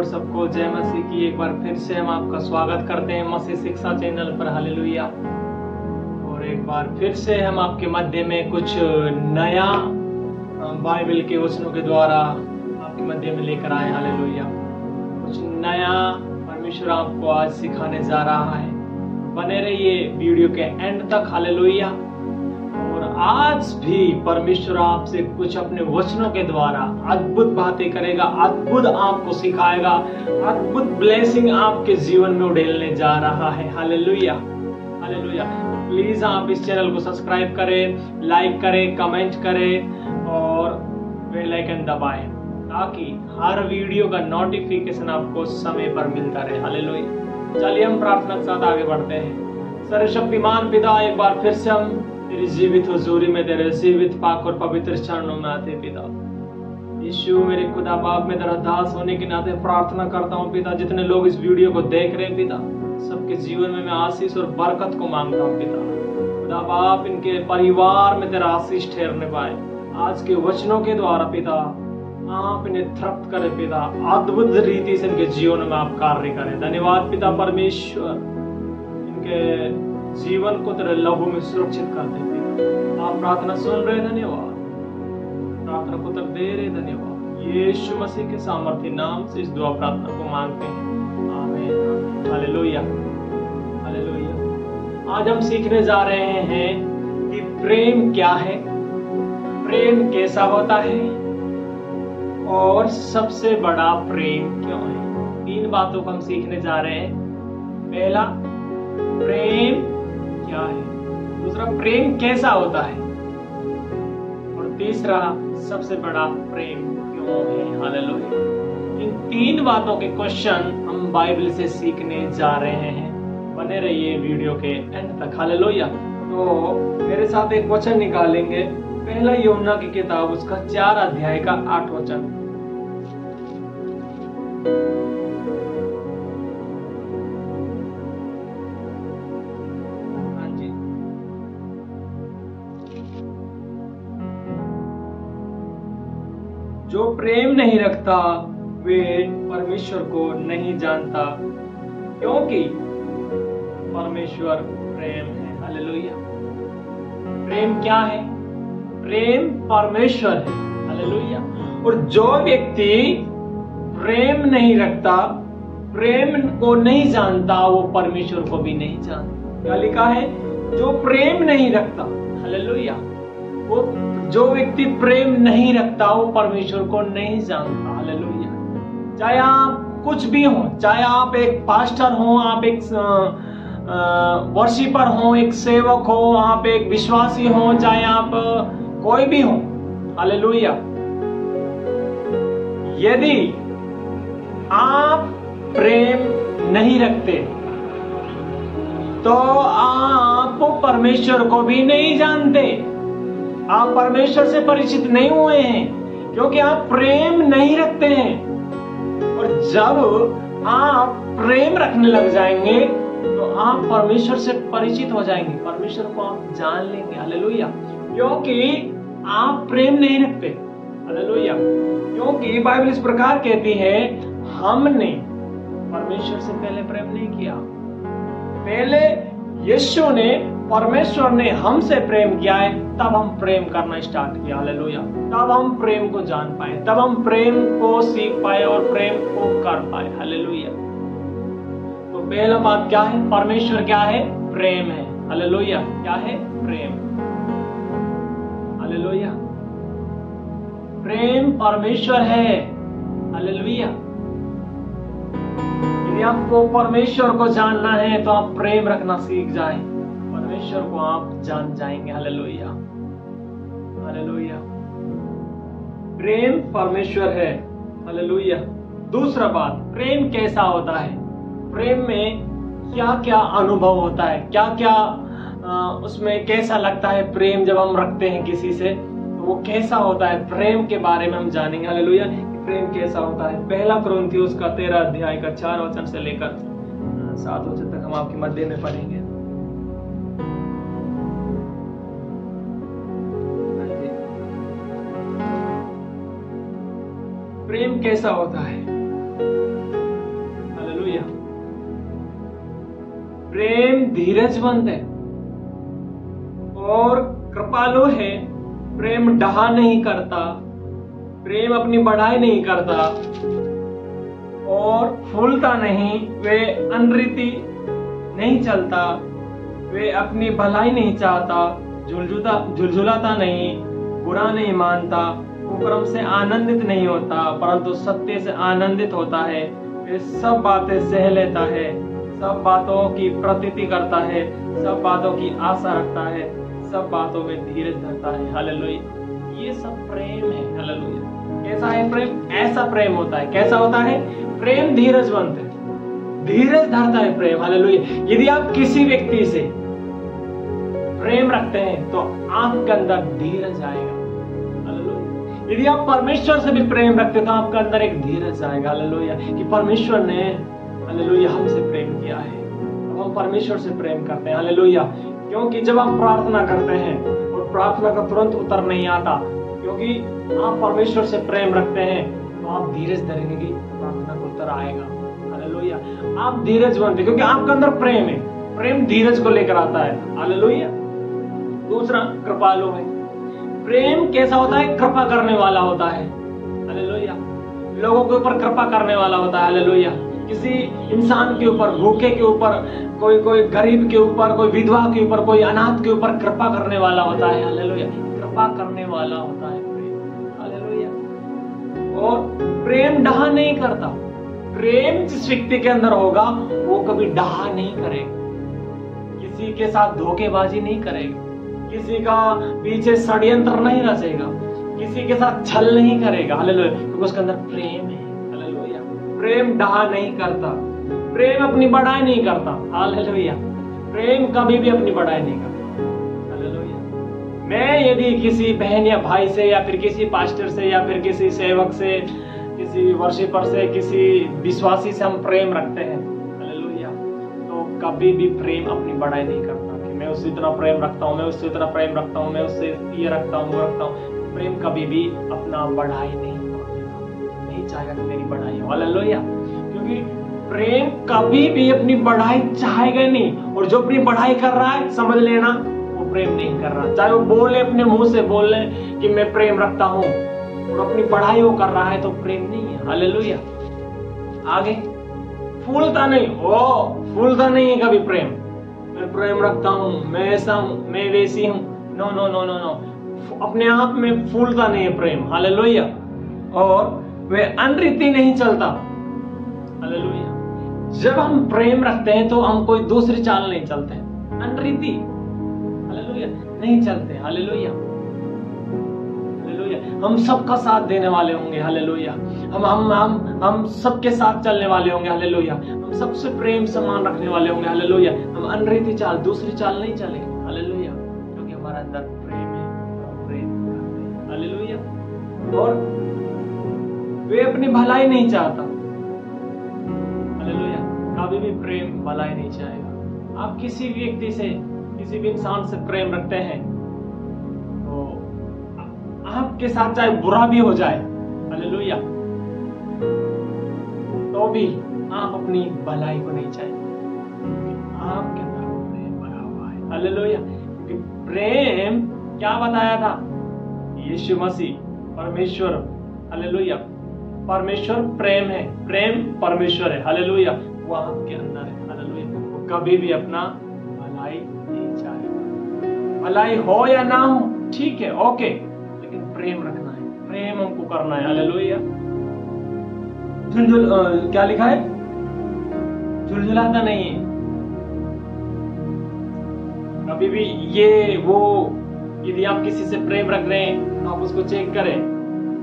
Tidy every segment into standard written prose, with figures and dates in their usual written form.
सबको जय मसीह की। एक बार फिर से हम आपका स्वागत करते हैं मसीह शिक्षा चैनल पर। हालेलुया। और एक बार फिर से हम आपके मध्य में कुछ नया बाइबल के वचनों के द्वारा आपके मध्य में लेकर आए। हालेलुया। कुछ नया परमेश्वर आपको आज सिखाने जा रहा है। बने रहिए वीडियो के एंड तक। हालेलुया। और आज भी परमेश्वर आपसे कुछ अपने वचनों के द्वारा अद्भुत बातें करेगा, अद्भुत आपको सिखाएगा, अद्भुत ब्लेसिंग आपके जीवन में उड़ेलने जा रहा है। Hallelujah, hallelujah. प्लीज आप इस चैनल को सब्सक्राइब करें, लाइक करें, कमेंट करें और बेल आइकन दबाएं ताकि हर वीडियो का नोटिफिकेशन आपको समय पर मिलता रहे। हालेलुया। चलिए हम प्रार्थना के साथ आगे बढ़ते हैं। सर्वशक्तिमान पिता, एक बार फिर से हम तेरी जीवित हुजूरी में, तेरे जीवित पाक और पवित्र चरणों में आते पिता यीशु। मेरे खुदा बाप, में तेरा दास होने के नाते प्रार्थना करता हूँ पिता, जितने लोग इस वीडियो को देख रहे हैं पिता, सबके जीवन में मैं आशीष और बरकत को मांगता हूँ पिता। खुदा बाप, इनके परिवार में तेरा आशीष ठहरने पाए आज के वचनों के द्वारा पिता। आप इन्हें तृप्त करे पिता, अद्भुत रीति से इनके जीवन में आप कार्य करें। धन्यवाद पिता परमेश्वर, इनके जीवन को तेरे लहू में सुरक्षित करते पिता। आप प्रार्थना सुन रहे, धन्यवाद। प्रार्थना को उत्तर दे रहे, धन्यवाद। यीशु मसीह के सामर्थ्य नाम से इस दुआ प्रार्थना को मांगते हैं, आमीन। Hallelujah, hallelujah. आज हम सीखने जा रहे हैं कि प्रेम क्या है, प्रेम कैसा होता है और सबसे बड़ा प्रेम क्यों है। 3 बातों को हम सीखने जा रहे हैं। पहला, प्रेम क्या है। दूसरा, प्रेम कैसा होता है। और तीसरा, सबसे बड़ा प्रेम क्यों है। हालेलुया। इन 3 बातों के क्वेश्चन हम बाइबल से सीखने जा रहे हैं। बने रहिए वीडियो के एंड तक। हालेलुया। तो मेरे साथ एक वचन निकालेंगे, पहला यूहन्ना की किताब, उसका 4 अध्याय का 8 वचन। जो प्रेम नहीं रखता वे परमेश्वर को नहीं जानता, क्योंकि परमेश्वर प्रेम है। हालेलुया। प्रेम क्या है? प्रेम परमेश्वर है। हालेलुया। और जो व्यक्ति प्रेम नहीं रखता, प्रेम को नहीं जानता, वो परमेश्वर को भी नहीं जानता। क्या लिखा है? जो प्रेम नहीं रखता। हालेलुया। वो जो व्यक्ति प्रेम नहीं रखता वो परमेश्वर को नहीं जानता। हालेलुया। चाहे आप कुछ भी हो, चाहे आप एक पास्टर हो, आप एक वर्शिपर हो, एक सेवक हो, आप एक विश्वासी हो, चाहे आप कोई भी हो। हालेलुया। यदि आप प्रेम नहीं रखते तो आप परमेश्वर को भी नहीं जानते। आप परमेश्वर से परिचित नहीं हुए हैं क्योंकि आप प्रेम नहीं रखते हैं। और जब आप प्रेम रखने लग जाएंगे तो आप परमेश्वर से परिचित हो जाएंगे, परमेश्वर को आप जान लेंगे। हालेलुया। क्योंकि आप प्रेम नहीं रखते। हालेलुया। क्योंकि बाइबल इस प्रकार कहती है, हमने परमेश्वर से पहले प्रेम नहीं किया। पहले यीशु ने, परमेश्वर ने हमसे प्रेम किया है, तब हम प्रेम करना स्टार्ट किया। हालेलुया। तब हम प्रेम को जान पाए, तब हम प्रेम को सीख पाए और प्रेम को कर पाए। हालेलुया। तो पहला बात क्या है? परमेश्वर क्या है? प्रेम है। हालेलुया। क्या है? प्रेम। हालेलुया। प्रेम परमेश्वर है। हालेलुया। यदि आपको परमेश्वर को जानना है तो आप प्रेम रखना सीख जाएं, परमेश्वर को आप जान जाएंगे। Hallelujah, hallelujah. प्रेम परमेश्वर है। हालेलुया। दूसरा बात, प्रेम कैसा होता है। प्रेम में क्या क्या अनुभव होता है, क्या क्या उसमें कैसा लगता है। प्रेम जब हम रखते हैं किसी से तो वो कैसा होता है, प्रेम के बारे में हम जानेंगे। हालेलुया। प्रेम कैसा होता है। पहला कुरिन्थियों का 13 अध्याय का 4 वचन से लेकर 7 वचन तक हम आपके मध्य में पढ़ेंगे। प्रेम कैसा होता है। प्रेम धीरजवंत है और कृपालु है। प्रेम डहा नहीं करता, प्रेम अपनी बढ़ाई नहीं करता और फूलता नहीं, वे अनरीति नहीं चलता, वे अपनी भलाई नहीं चाहता, झुलझुलाता नहीं, बुरा नहीं मानता, कुकर्म से आनंदित नहीं होता, परंतु सत्य से आनंदित होता है। वे सब बातें सह लेता है, सब बातों की प्रतीति करता है, सब बातों की आशा रखता है, सब बातों में धीरज धरता है। हालेलुया। ये सब प्रेम है। हालेलुया। कैसा है प्रेम? ऐसा प्रेम होता है। कैसा होता है प्रेम? धीरजवंत है, धीरज धरता है प्रेम। हालेलुया। यदि आप किसी व्यक्ति से प्रेम रखते हैं तो आपके अंदर धीरज आएगा। हालेलुया। यदि आप परमेश्वर से भी प्रेम रखते हैं तो आपके अंदर एक धीरज आएगा। हालेलुया। कि परमेश्वर ने हालेलुया हमसे प्रेम किया है, अब हम परमेश्वर से प्रेम करते हैं। हालेलुया। क्योंकि जब आप प्रार्थना करते हैं और प्रार्थना का तुरंत उत्तर नहीं आता, क्योंकि आप परमेश्वर से प्रेम रखते हैं, तो आप धीरज धरेंगे कि प्रार्थना का उत्तर आएगा। हालेलुया। आप धीरजवंत, क्योंकि आपके अंदर प्रेम है। प्रेम धीरज को लेकर आता है। हालेलुया। दूसरा, कृपालु है। प्रेम कैसा होता है? कृपा करने वाला होता है। हालेलुया। लोगों के ऊपर कृपा करने वाला होता है। हालेलुया। किसी इंसान के ऊपर, भूखे के ऊपर, कोई गरीब के ऊपर, कोई विधवा के ऊपर, कोई अनाथ के ऊपर कृपा करने वाला होता है। हालेलुया। कृपा करने वाला होता है प्रेम। हालेलुया। और प्रेम डहा नहीं करता। प्रेम जिस व्यक्ति के अंदर होगा वो कभी डहा नहीं करेगा, किसी के साथ धोखेबाजी नहीं करेगा, किसी का पीछे षड्यंत्र नहीं रचेगा, किसी के साथ छल नहीं करेगा। हालेलुया। क्योंकि उसके अंदर प्रेम है। हालेलुया। प्रेम डहा नहीं करता, प्रेम अपनी बढ़ाई नहीं करता। हालेलुया। प्रेम कभी भी अपनी बढ़ाई नहीं करता। हालेलुया। मैं यदि किसी बहन या भाई से या फिर किसी पास्टर से या फिर किसी सेवक से, किसी वर्शिपर से, किसी विश्वासी से हम प्रेम रखते हैं, हालेलुया, तो कभी भी प्रेम अपनी बढ़ाई नहीं करता कि मैं उससे इतना प्रेम रखता हूँ, मैं उससे इतना प्रेम रखता हूँ, मैं उससे ये रखता हूँ, वो रखता हूँ। प्रेम कभी भी अपना बढ़ाई नहीं चाहेगा कि मेरी बढ़ाई हो। हालेलुया। क्योंकि प्रेम कभी भी अपनी बढ़ाई चाहेगा नहीं, और जो अपनी बढ़ाई कर रहा है समझ लेना वो प्रेम नहीं कर रहा। चाहे वो बोले, अपने मुंह से बोले कि मैं प्रेम रखता हूँ, और अपनी बढ़ाई वो कर रहा है तो प्रेम नहीं है। हालेलुया। आगे, फूलता नहीं। फूलता नहीं है कभी प्रेम। मैं प्रेम रखता हूँ, मैं ऐसा हूँ, मैं वैसी हूँ। No no no no no. अपने आप में फूलता नहीं है प्रेम। हालेलुया। और वे अनरीति नहीं चलता। हालेलुया। जब हम प्रेम रखते हैं तो हम कोई दूसरी चाल नहीं चलते, अनरीति हालेलुया नहीं चलते। हालेलुया। हम सबका साथ देने वाले होंगे। हालेलुया। हम सबके साथ चलने वाले होंगे। हालेलुया। हम सबसे प्रेम सम्मान रखने वाले होंगे। हालेलुया। हम अनरीति चाल, दूसरी चाल नहीं चलेंगे। हालेलुया। क्योंकि हमारा अंदर प्रेम है, हम प्रेम करते हैं। हालेलुया। और वे अपनी भलाई नहीं चाहता। हालेलुया। कभी भी प्रेम भलाई नहीं चाहेगा। आप किसी भी व्यक्ति से, किसी भी इंसान से प्रेम रखते हैं तो आपके साथ चाहे बुरा भी हो जाए, हालेलुया, तो भी आप अपनी भलाई को नहीं चाहेंगे। आपके अंदर प्रेम भरा हुआ है। हालेलुया। क्योंकि प्रेम क्या बताया था? यीशु मसीह परमेश्वर, हालेलुया, परमेश्वर प्रेम है, प्रेम परमेश्वर है। हालेलुया। वो आपके अंदर है। हालेलुया। वो कभी भी अपना भलाई नहीं चाहेगा। भलाई हो या ना हो ठीक है, ओके, लेकिन प्रेम रखना है, प्रेम हमको करना है। हालेलुया। क्या लिखा है? झुलझुलाता नहीं है कभी भी। ये वो, यदि आप किसी से प्रेम रख रहे हैं तो आप उसको चेक करें,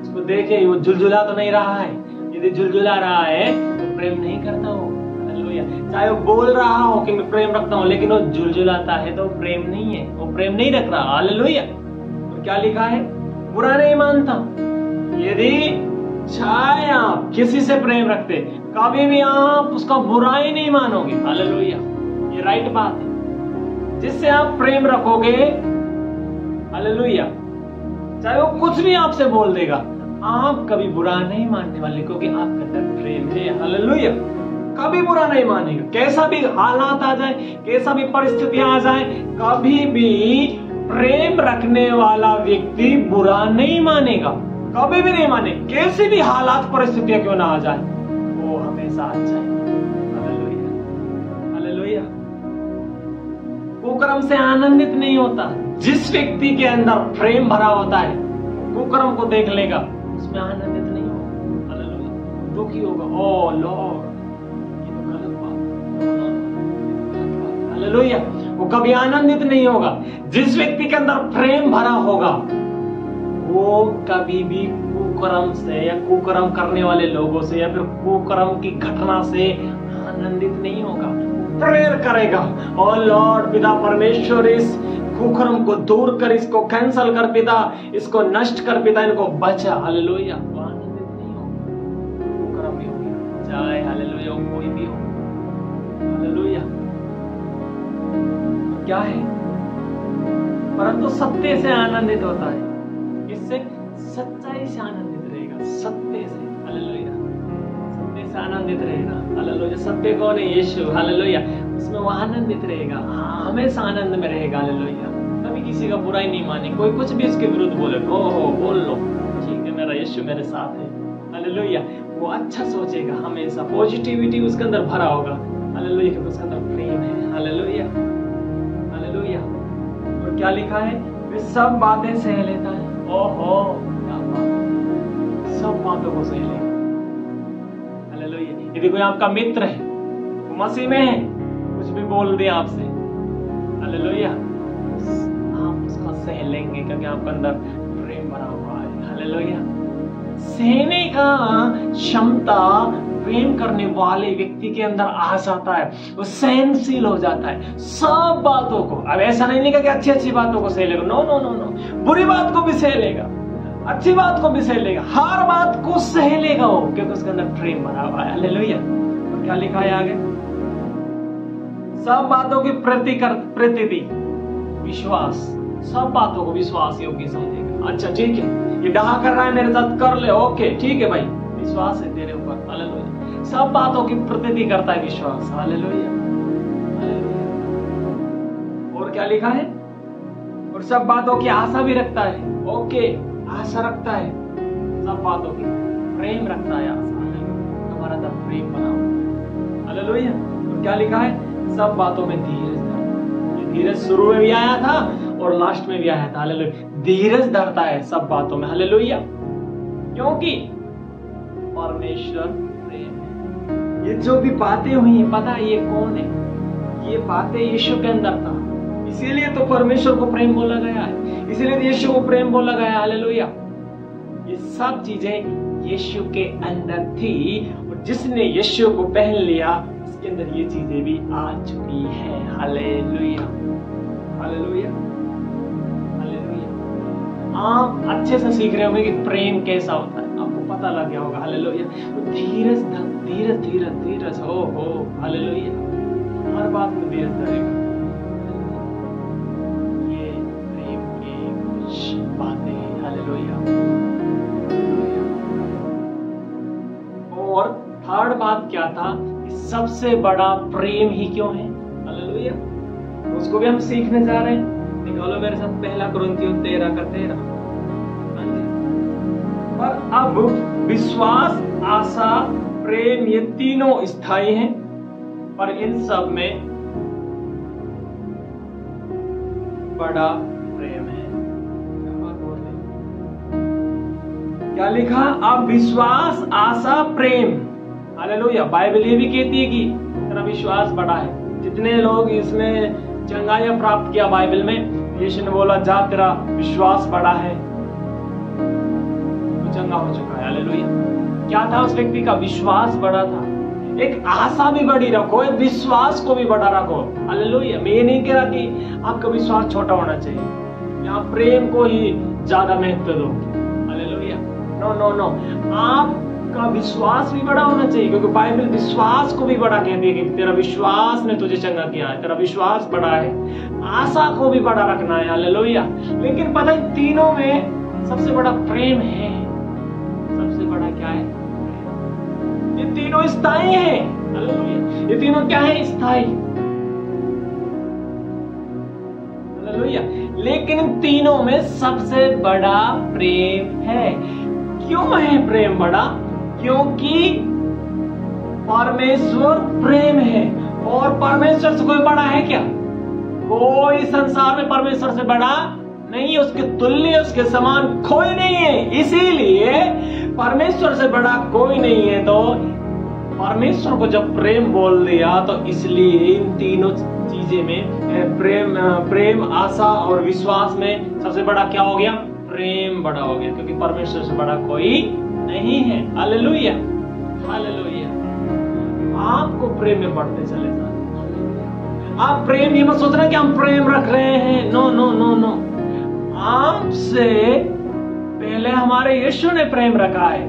उसको देखें वो झुलझुला तो नहीं रहा है। यदि झुलझुला रहा है तो प्रेम नहीं करता हो। हालेलुया। चाहे वो बोल रहा हो कि मैं प्रेम रखता हूं, लेकिन वो झुलझुलाता है तो प्रेम नहीं है, वो प्रेम नहीं रख रहा। हालेलुया। और क्या लिखा है? बुरा नहीं मानता। यदि चाहे आप किसी से प्रेम रखते, कभी भी आप उसका बुराई नहीं मानोगे। हालेलुया। ये राइट बात है। जिससे आप प्रेम रखोगे, हालेलुया, चाहे वो कुछ भी आपसे बोल देगा, आप कभी बुरा नहीं मानने वाले, क्योंकि आपके अंदर प्रेम है। हालेलुया। कभी बुरा नहीं मानेगा। कैसा भी हालात आ जाए, कैसा भी परिस्थितियां आ जाए, कभी भी प्रेम रखने वाला व्यक्ति बुरा नहीं मानेगा, कभी भी नहीं माने। कैसी भी हालात परिस्थितियां क्यों ना आ जाए, वो हमेशा अच्छा है। Hallelujah, hallelujah. कुकर्म से आनंदित नहीं होता। जिस व्यक्ति के अंदर प्रेम भरा होता है, कुकर्म को देख लेगा, उसमें आनंदित नहीं होगा। हालेलुया, दुखी होगा। ओ लॉर्ड, ये तो गलत बात। हालेलुया, वो कभी आनंदित नहीं होगा। जिस व्यक्ति के अंदर प्रेम भरा होगा, वो कभी भी कुकर्म से या कुकर्म करने वाले लोगों से या फिर कुकर्म की घटना से आनंदित नहीं होगा। प्रेयर करेगा, ओ लॉर्ड पिता परमेश्वर, इस कुकर्म को दूर कर, इसको कैंसल कर पिता, इसको नष्ट कर पिता, इनको बचा। हालेलुया, वो आनंदित नहीं होगा। कुकर्म भी होगी, चाहे हालेलुया कोई भी हो। हालेलुया, क्या है? परंतु सत्य से आनंदित होता है। इससे सच्चाई से आनंदित रहेगा, सत्य से। हालेलुया, सत्य से आनंदित रहेगा। हालेलुया, सत्य कौन है? यीशु। हालेलुया, उसमें वो आनंदित रहेगा, हमेशा आनंद में रहेगा। हालेलुया, कभी किसी का बुराई नहीं माने। कोई कुछ भी उसके विरुद्ध बोले, ओहो बोल लो, ठीक है, मेरा यीशु मेरे साथ है। हालेलुया, वो अच्छा सोचेगा, हमेशा पॉजिटिविटी उसके अंदर भरा होगा। हालेलुया, क्योंकि उसके अंदर प्रेम है। Hallelujah, hallelujah. और क्या लिखा है? वे सब बातें सह लेता है। ओहो, क्या बात, सब बातों को सह लेगा। हालेलुया, यदि कोई आपका मित्र है, वो मसीह में है, कुछ भी बोल दे आपसे, हालेलुया, आप उसका सह लेंगे, क्योंकि आपके अंदर प्रेम भरा हुआ है। हालेलुया, सहने का क्षमता प्रेम करने वाले व्यक्ति के अंदर आ जाता है। वो सहनशील हो जाता है सब बातों को। अब ऐसा नहीं लिखा कि अच्छी अच्छी बातों को सह लेगा, नो नो नो नो, बुरी बात को भी सह लेगा, अच्छी बात को भी सह लेगा, हर बात को सह लेगा वो, क्योंकि उसके अंदर प्रेम भरा हुआ है। हालेलुया, और क्या लिखा है आगे? सब बातों की प्रतीति विश्वास, सब बातों को विश्वास योग्य समझेगा। अच्छा ठीक है, ये डहा कर रहा है मेरे साथ, कर ले, ओके ठीक है भाई, विश्वास है तेरे ऊपर। हालेलुया, सब बातों की प्रतीति करता है विश्वास। हालेलुया, और क्या लिखा है? और सब बातों की आशा भी रखता है। ओके, आशा रखता है, सब बातों की प्रेम रखता है, आशा। तुम्हारा अंदर प्रेम बनाओ। हालेलुया, और क्या लिखा है? सब बातों में धीरज धरता। ये धीरज शुरू में भी आया था और लास्ट में भी आया था। हालेलुया, धीरज धरता है सब बातों में। हालेलुया, क्योंकि परमेश्वर प्रेम है। ये जो भी बातें हुई है, पता है ये कौन है? ये बातें यीशु के अंदर था, इसीलिए तो परमेश्वर को प्रेम बोला गया है, इसीलिए यीशु को प्रेम बोला गया है। हालेलुया, ये सब चीजें यीशु के अंदर थी, और जिसने यीशु को पहन लिया, उसके अंदर ये चीजें भी आ चुकी है। Hallelujah, hallelujah, hallelujah. आप अच्छे से सीख रहे होंगे कि प्रेम कैसा होता है, आपको पता लग गया होगा। हालेलुया, धीरज धीरज धीरज धीरज हो। हालेलुया, हर बात में धीरज धरेगा। ये प्रेम की कुछ बातें हैं। हालेलुया, और थर्ड बात क्या था? सबसे बड़ा प्रेम ही क्यों है? हालेलुया, उसको भी हम सीखने जा रहे हैं। निकालो मेरे साथ पहला कुरिन्थियों 13:13। पर अब विश्वास, आशा, प्रेम, ये तीनों स्थायी हैं, पर इन सब में बड़ा प्रेम है। क्या लिखा? अब विश्वास, आशा, प्रेम। हालेलुया, बाइबल ये भी कहती है कि तेरा विश्वास बड़ा है। जितने लोग इसमें चंगाइयां प्राप्त किया बाइबल में, यीशु ने बोला जा तेरा विश्वास बड़ा है, तो चंगा हो चुका है। हालेलुया, क्या था उस व्यक्ति का? विश्वास बड़ा था। एक आशा भी बड़ी रखो, एक विश्वास को भी बड़ा रखो। हालेलुया, मैं ये नहीं कह रहा कि आपका विश्वास छोटा होना चाहिए, या प्रेम को ही ज्यादा महत्व दो। हालेलुया, नो नो नो, आपका विश्वास भी बड़ा होना चाहिए, क्योंकि बाइबल विश्वास को भी बड़ा कहती है कि तेरा विश्वास ने तुझे चंगा किया है, तेरा विश्वास बड़ा है। आशा को भी बड़ा रखना है। हालेलुया, लेकिन पता है तीनों में सबसे बड़ा प्रेम है। सबसे बड़ा क्या है? ये तीनों स्थायी हैं, हालेलुया। ये तीनों क्या है? स्थायी। हालेलुया। लेकिन इन तीनों में सबसे बड़ा प्रेम है। क्यों है प्रेम बड़ा? क्योंकि परमेश्वर प्रेम है और परमेश्वर से कोई बड़ा है क्या? कोई संसार में परमेश्वर से बड़ा नहीं है, उसके तुल्य उसके समान कोई नहीं है। इसीलिए परमेश्वर से बड़ा कोई नहीं है, तो परमेश्वर को जब प्रेम बोल दिया तो इसलिए इन तीनों चीजें में प्रेम, आशा और विश्वास में सबसे बड़ा क्या हो गया? प्रेम बड़ा हो गया, क्योंकि परमेश्वर से बड़ा कोई नहीं है। Hallelujah, hallelujah. आपको प्रेम में बढ़ते चले जाए। आप प्रेम, ये मत सोचना कि हम प्रेम रख रहे हैं। नो नो नो नो, आपसे पहले हमारे यीशु ने प्रेम रखा है,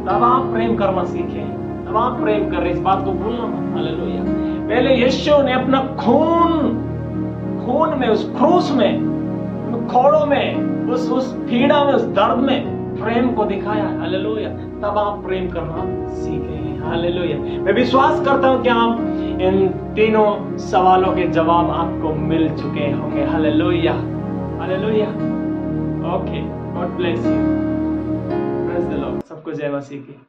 तब आप प्रेम करना सीखे, तब आप प्रेम कर रहे। इस बात को भूलना मत। हालेलुया। पहले यीशु ने अपना खून में, उस क्रूस में, खोड़ों में, उस पीड़ा में, उस दर्द में प्रेम को दिखाया। हालेलुया। तब आप प्रेम करना सीखे हैं। हालेलुया। मैं विश्वास करता हूं कि आप इन तीनों सवालों के जवाब आपको मिल चुके होंगे। Hallelujah, hallelujah. Okay, God bless you. Praise the Lord. सबको जय मसीह की।